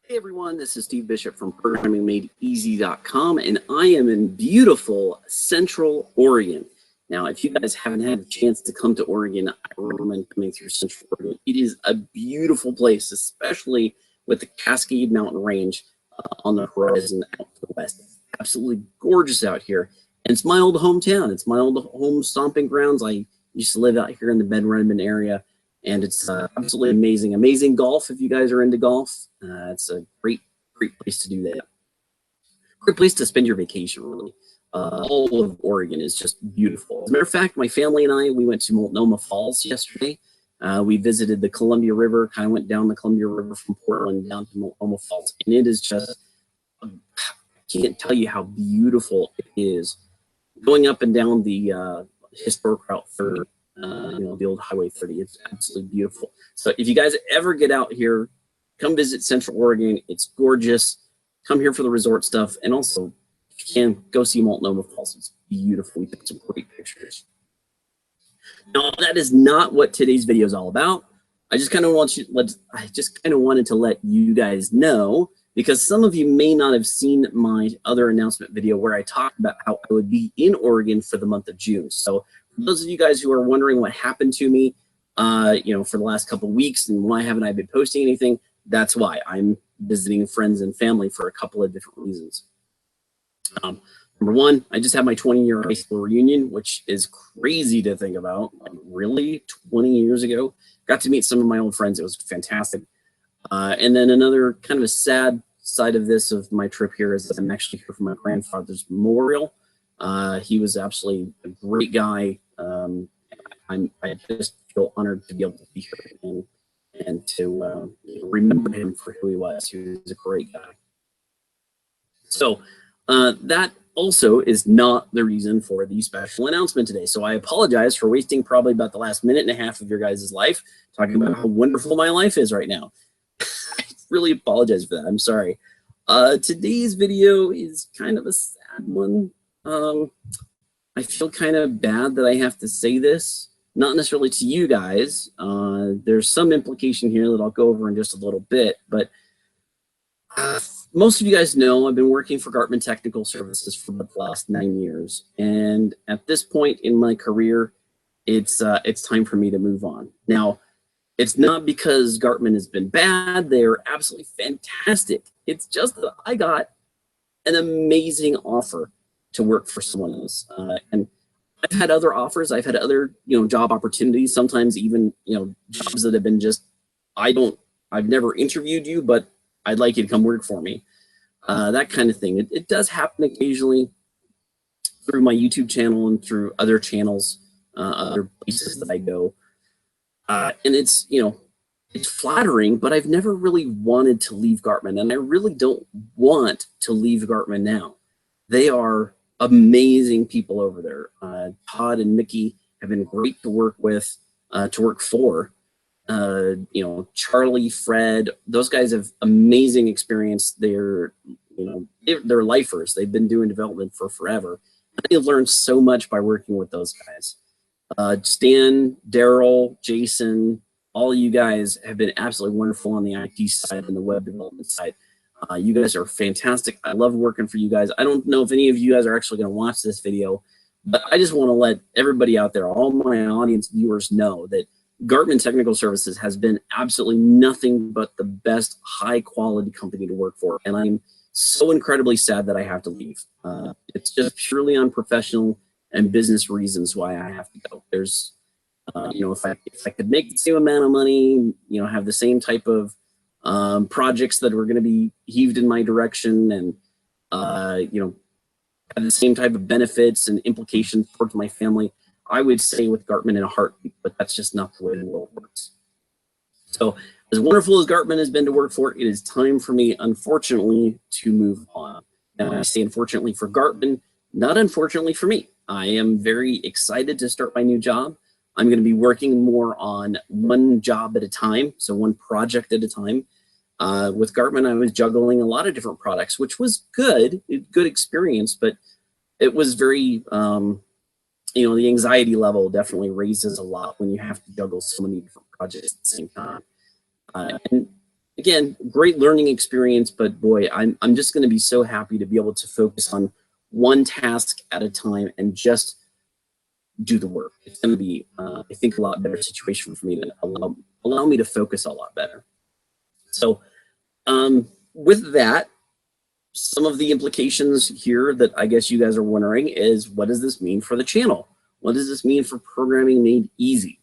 Hey everyone, this is Steve Bishop from ProgrammingMadeEasy.com, and I am in beautiful Central Oregon. Now, if you guys haven't had a chance to come to Oregon, I recommend coming through Central Oregon. It is a beautiful place, especially with the Cascade Mountain Range on the horizon out to the west. It's absolutely gorgeous out here, and it's my old hometown. It's my old home stomping grounds. I used to live out here in the Bend Redmond area. And it's absolutely amazing. Amazing golf if you guys are into golf. It's a great place to do that. Great place to spend your vacation, really. All of Oregon is just beautiful. As a matter of fact, my family and I, we went to Multnomah Falls yesterday. We visited the Columbia River, kind of went down the Columbia River from Portland down to Multnomah Falls. And it is just, I can't tell you how beautiful it is. Going up and down the historic Route 30. The old Highway 30. It's absolutely beautiful. So if you guys ever get out here, come visit Central Oregon. It's gorgeous. Come here for the resort stuff. And also, if you can, go see Multnomah Falls. It's beautiful. We took some great pictures. Now, that is not what today's video is all about. I just kind of wanted to let you guys know, because some of you may not have seen my other announcement video where I talked about how I would be in Oregon for the month of June. So for those of you guys who are wondering what happened to me, for the last couple of weeks and why haven't I been posting anything, that's why. I'm visiting friends and family for a couple of different reasons. Number one, I just had my 20-year high school reunion, which is crazy to think about. Like, really, 20 years ago? Got to meet some of my old friends. It was fantastic. And then another kind of a sad side of this, of my trip here, is that I'm actually here for my grandfather's memorial. He was absolutely a great guy. I just feel honored to be able to be here and to remember him for who he was. He was a great guy. So that also is not the reason for the special announcement today. So I apologize for wasting probably about the last minute and a half of your guys' life talking about how wonderful my life is right now. I really apologize for that. I'm sorry. Today's video is kind of a sad one. I feel kind of bad that I have to say this, not necessarily to you guys. There's some implication here that I'll go over in just a little bit, but most of you guys know I've been working for Gartman Technical Services for the last 9 years. And at this point in my career, it's time for me to move on. Now, it's not because Gartman has been bad. They're absolutely fantastic. It's just that I got an amazing offer to work for someone else. And I've had other offers. I've had other, job opportunities, sometimes even, jobs that have been just, I've never interviewed you, but I'd like you to come work for me. That kind of thing. It does happen occasionally through my YouTube channel and through other channels, other places that I go. And it's, it's flattering, but I've never really wanted to leave Gartman, and I really don't want to leave Gartman now. They are amazing people over there. Todd and Mickey have been great to work with, to work for. Charlie, Fred, those guys have amazing experience. They're lifers. They've been doing development for forever. I've learned so much by working with those guys. Stan, Daryl, Jason, all you guys have been absolutely wonderful on the IT side and the web development side. You guys are fantastic. I love working for you guys. I don't know if any of you guys are actually going to watch this video, but I just want to let everybody out there, all my audience viewers, know that Gartman Technical Services has been absolutely nothing but the best high quality company to work for. And I'm so incredibly sad that I have to leave. It's just purely unprofessional and business reasons why I have to go. There's, if I could make the same amount of money, have the same type of projects that were going to be heaved in my direction, and have the same type of benefits and implications towards my family, I would stay with Gartman in a heartbeat, but that's just not the way the world works. So as wonderful as Gartman has been to work for, it is time for me, unfortunately, to move on. And I say unfortunately for Gartman, not unfortunately for me. I am very excited to start my new job. I'm going to be working more on one job at a time, so one project at a time. With Gartman, I was juggling a lot of different products, which was good experience, but it was very, the anxiety level definitely raises a lot when you have to juggle so many different projects at the same time. And again, great learning experience, but boy, I'm just going to be so happy to be able to focus on one task at a time and just do the work. It's going to be, I think, a lot better situation for me to allow me to focus a lot better. So with that, some of the implications here that I guess you guys are wondering is, what does this mean for the channel? What does this mean for Programming Made Easy?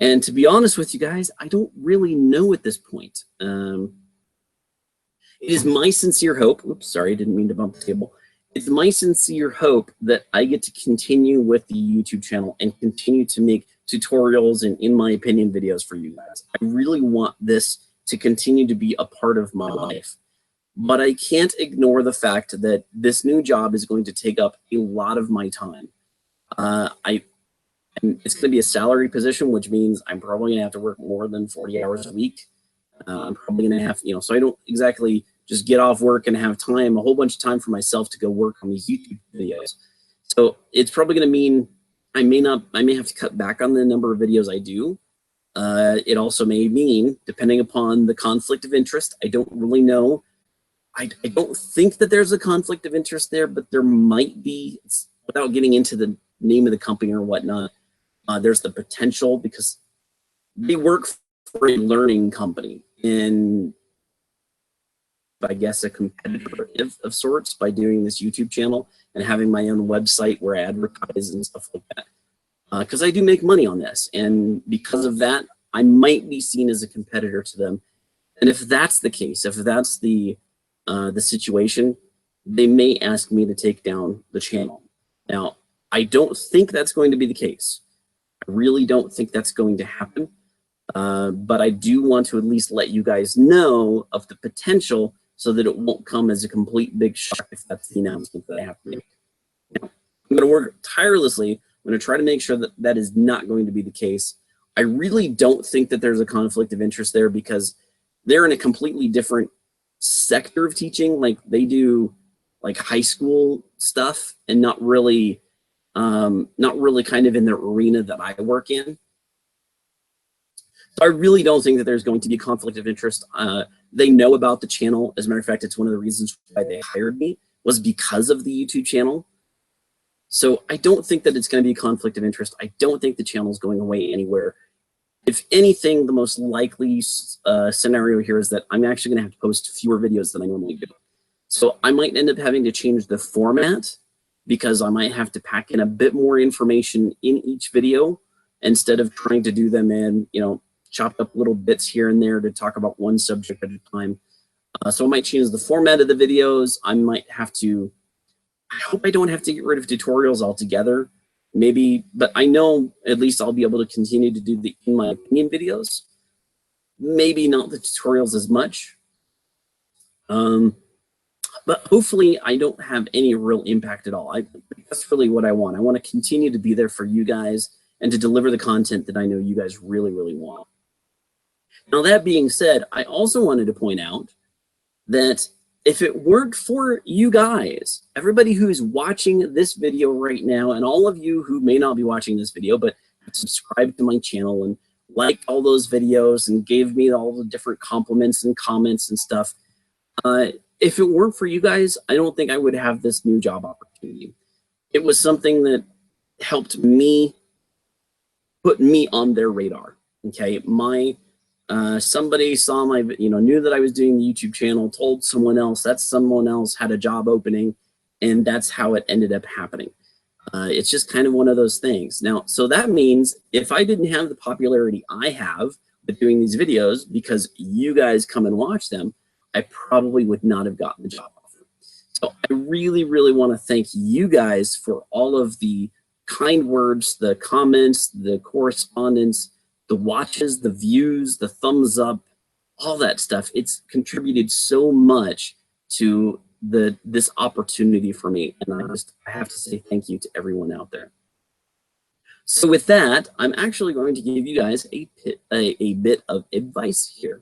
And to be honest with you guys, I don't really know at this point. It is my sincere hope, oops, sorry, I didn't mean to bump the table. It's my sincere hope that I get to continue with the YouTube channel and continue to make tutorials and, in my opinion, videos for you guys. I really want this to continue to be a part of my life. But I can't ignore the fact that this new job is going to take up a lot of my time. It's going to be a salary position, which means I'm probably going to have to work more than 40 hours a week. I'm probably going to have, so I don't exactly just get off work and have time, a whole bunch of time for myself to go work on these YouTube videos. So it's probably going to mean I may have to cut back on the number of videos I do. It also may mean, depending upon the conflict of interest, I don't really know. I don't think that there's a conflict of interest there, but there might be, without getting into the name of the company or whatnot. There's the potential, because they work for a learning company and I guess a competitor of sorts by doing this YouTube channel and having my own website where I advertise and stuff like that. Because I do make money on this, and because of that, I might be seen as a competitor to them. And if that's the case, if that's the situation, they may ask me to take down the channel. Now, I don't think that's going to be the case. I really don't think that's going to happen. But I do want to at least let you guys know of the potential so that it won't come as a complete big shock if that's the announcement that I have to make. Now, I'm going to work tirelessly. I'm going to try to make sure that that is not going to be the case. I really don't think that there's a conflict of interest there, because they're in a completely different sector of teaching. Like, they do like high school stuff and not really kind of in the arena that I work in. So I really don't think that there's going to be a conflict of interest. They know about the channel. As a matter of fact, it's one of the reasons why they hired me, was because of the YouTube channel. So I don't think that it's going to be a conflict of interest. I don't think the channel is going away anywhere. If anything, the most likely scenario here is that I'm actually going to have to post fewer videos than I normally do. So I might end up having to change the format, because I might have to pack in a bit more information in each video instead of trying to do them in, chopped up little bits here and there to talk about one subject at a time. So I might change the format of the videos. I might have to, I hope I don't have to get rid of tutorials altogether. Maybe, but I know at least I'll be able to continue to do the In My Opinion videos. Maybe not the tutorials as much. But hopefully I don't have any real impact at all. That's really what I want. I want to continue to be there for you guys and to deliver the content that I know you guys really, really want. Now, that being said, I also wanted to point out that if it weren't for you guys, everybody who's watching this video right now, and all of you who may not be watching this video, but subscribed to my channel and liked all those videos and gave me all the different compliments and comments and stuff, if it weren't for you guys, I don't think I would have this new job opportunity. It was something that helped me, put me on their radar. Okay, somebody saw my, knew that I was doing the YouTube channel, told someone else, that someone else had a job opening, and that's how it ended up happening. It's just kind of one of those things. Now, so that means if I didn't have the popularity I have with doing these videos because you guys come and watch them, I probably would not have gotten the job offer. So I really, really want to thank you guys for all of the kind words, the comments, the correspondence, the watches, the views, the thumbs up, all that stuff. It's contributed so much to this opportunity for me. And I have to say thank you to everyone out there. So with that, I'm actually going to give you guys a bit of advice here.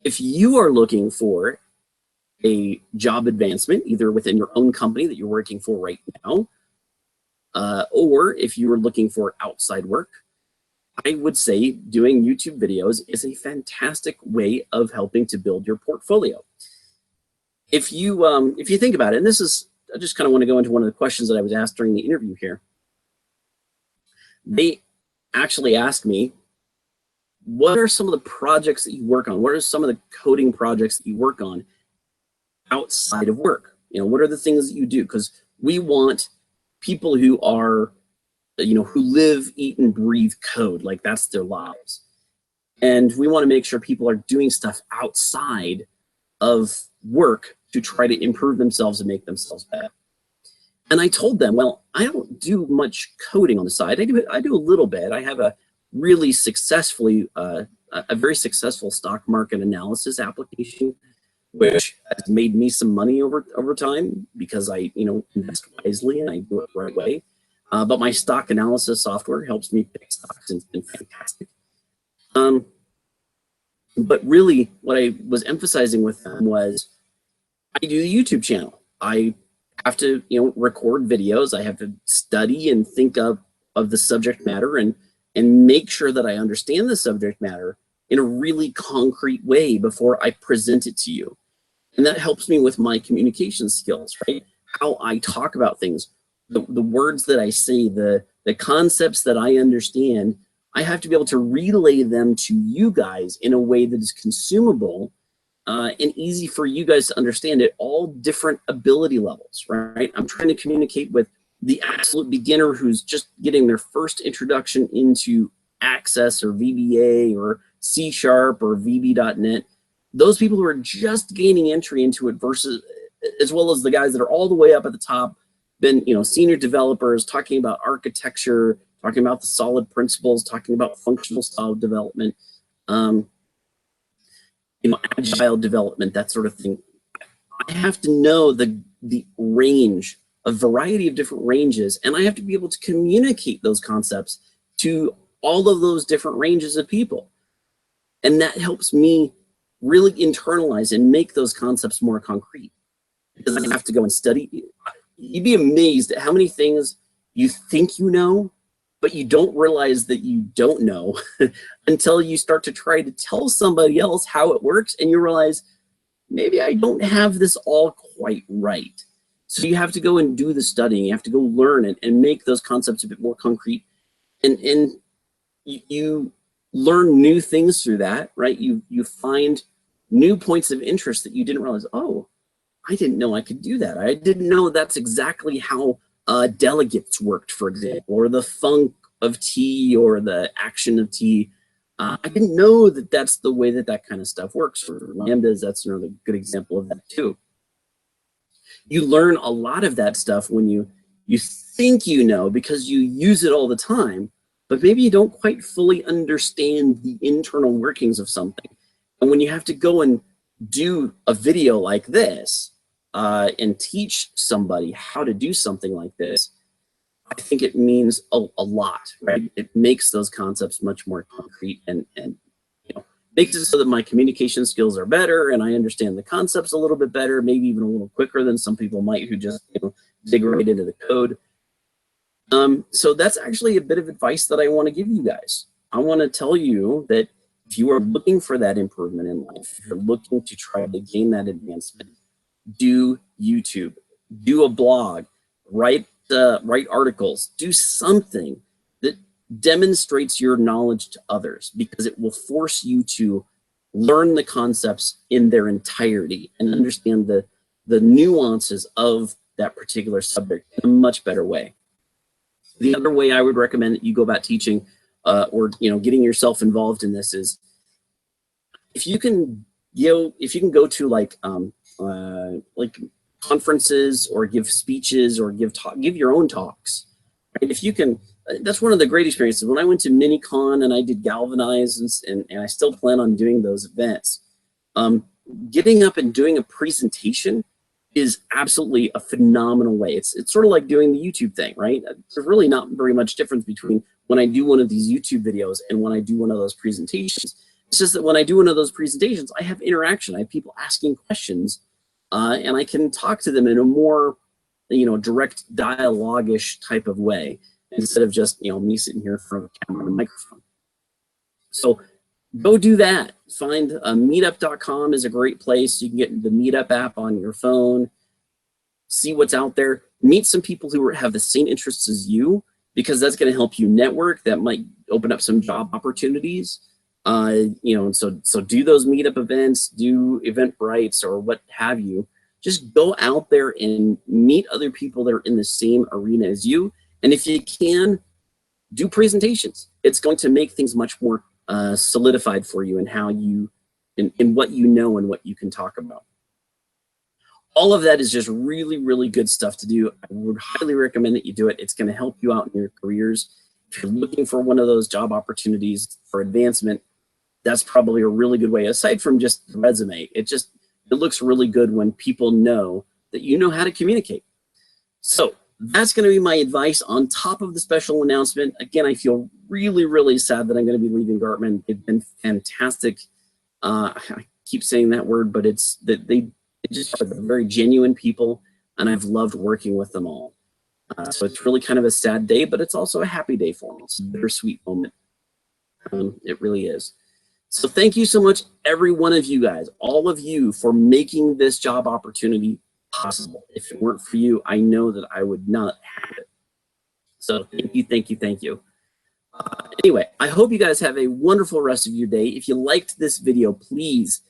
If you are looking for a job advancement, either within your own company that you're working for right now, or if you are looking for outside work, I would say doing YouTube videos is a fantastic way of helping to build your portfolio. If you think about it, and this is, I just kind of want to go into one of the questions that I was asked during the interview here. They actually asked me, what are some of the projects that you work on? What are some of the coding projects that you work on outside of work? You know, what are the things that you do? Because we want people who are, you know, who live, eat, and breathe code, like that's their lives. And we want to make sure people are doing stuff outside of work to try to improve themselves and make themselves better. And I told them, well, I don't do much coding on the side. I do a little bit. I have a really successfully, a very successful stock market analysis application, which has made me some money over time because I, you know, invest wisely and I do it the right way. But my stock analysis software helps me pick stocks and fantastic. But really, what I was emphasizing with them was, I do the YouTube channel. I have to, you know, record videos. I have to study and think of the subject matter and make sure that I understand the subject matter in a really concrete way before I present it to you. And that helps me with my communication skills, right? How I talk about things, the words that I say, the concepts that I understand, I have to be able to relay them to you guys in a way that is consumable and easy for you guys to understand at all different ability levels, right? I'm trying to communicate with the absolute beginner who's just getting their first introduction into Access or VBA or C# or VB.NET. Those people who are just gaining entry into it versus, as well as the guys that are all the way up at the top, been, you know, senior developers talking about architecture, talking about the solid principles, talking about functional style development, you know, agile development, that sort of thing. I have to know the range, a variety of different ranges, and I have to be able to communicate those concepts to all of those different ranges of people. And that helps me really internalize and make those concepts more concrete, because I have to go and study. You'd be amazed at how many things you think you know, but you don't realize that you don't know until you start to try to tell somebody else how it works, and you realize, maybe I don't have this all quite right. So you have to go and do the studying. You have to go learn it and make those concepts a bit more concrete. And you learn new things through that, right? You find new points of interest that you didn't realize, oh, I didn't know I could do that. I didn't know that's exactly how delegates worked, for example, or the func of T or the action of T. I didn't know that that's the way that that kind of stuff works. For lambdas, that's another good example of that too. You learn a lot of that stuff when you think you know, because you use it all the time, but maybe you don't quite fully understand the internal workings of something. And when you have to go and do a video like this and teach somebody how to do something like this, I think it means a lot, right? It makes those concepts much more concrete and you know, makes it so that my communication skills are better and I understand the concepts a little bit better, maybe even a little quicker than some people might who just, you know, dig right into the code. So that's actually a bit of advice that I want to give you guys. I want to tell you that if you are looking for that improvement in life, if you're looking to try to gain that advancement, do YouTube, do a blog, write articles, do something that demonstrates your knowledge to others, because it will force you to learn the concepts in their entirety and understand the nuances of that particular subject in a much better way. The other way I would recommend that you go about teaching or, you know, getting yourself involved in this is, if you can go to like conferences or give speeches or give your own talks, right? If you can, that's one of the great experiences. When I went to Minicon and I did Galvanize and I still plan on doing those events, getting up and doing a presentation is absolutely a phenomenal way. It's sort of like doing the YouTube thing, right? There's really not very much difference between when I do one of these YouTube videos and when I do one of those presentations. It's just that when I do one of those presentations, I have interaction. I have people asking questions, and I can talk to them in a more, you know, direct dialogue-ish type of way, instead of just, you know, me sitting here in front of a camera and a microphone. So go do that. Find meetup.com is a great place. You can get the Meetup app on your phone, see what's out there, meet some people who have the same interests as you, because that's going to help you network. That might open up some job opportunities. You know, and so do those meetup events, do Eventbrites or what have you. Just go out there and meet other people that are in the same arena as you. And if you can, do presentations. It's going to make things much more solidified for you in how you, in what you know and what you can talk about. All of that is just really, really good stuff to do. I would highly recommend that you do it. It's going to help you out in your careers. If you're looking for one of those job opportunities for advancement, that's probably a really good way. Aside from just the resume, it looks really good when people know that you know how to communicate. So that's going to be my advice on top of the special announcement. Again, I feel really, really sad that I'm going to be leaving Gartman. They've been fantastic. I keep saying that word, but it's that they just are very genuine people, and I've loved working with them all. So it's really kind of a sad day, but it's also a happy day for me. It's a bittersweet moment. It really is. So thank you so much, every one of you guys, all of you, for making this job opportunity possible. If it weren't for you, I know that I would not have it. So thank you, thank you, thank you. Anyway, I hope you guys have a wonderful rest of your day. If you liked this video, please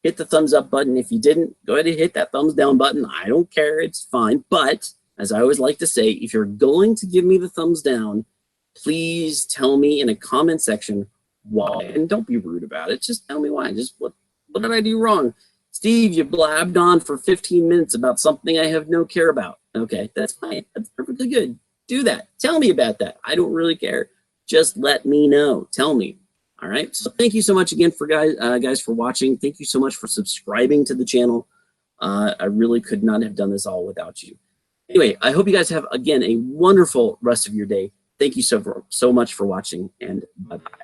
hit the thumbs up button. If you didn't, go ahead and hit that thumbs down button. I don't care, it's fine. But as I always like to say, if you're going to give me the thumbs down, please tell me in a comment section why, and don't be rude about it. Just tell me why. Just what did I do wrong? Steve, you blabbed on for 15 minutes about something I have no care about. Okay, that's fine. That's perfectly good. Do that. Tell me about that. I don't really care. Just let me know. Tell me. All right. So thank you so much again for guys for watching. Thank you so much for subscribing to the channel. I really could not have done this all without you. Anyway, I hope you guys have, again, a wonderful rest of your day. Thank you so much for watching, and bye-bye.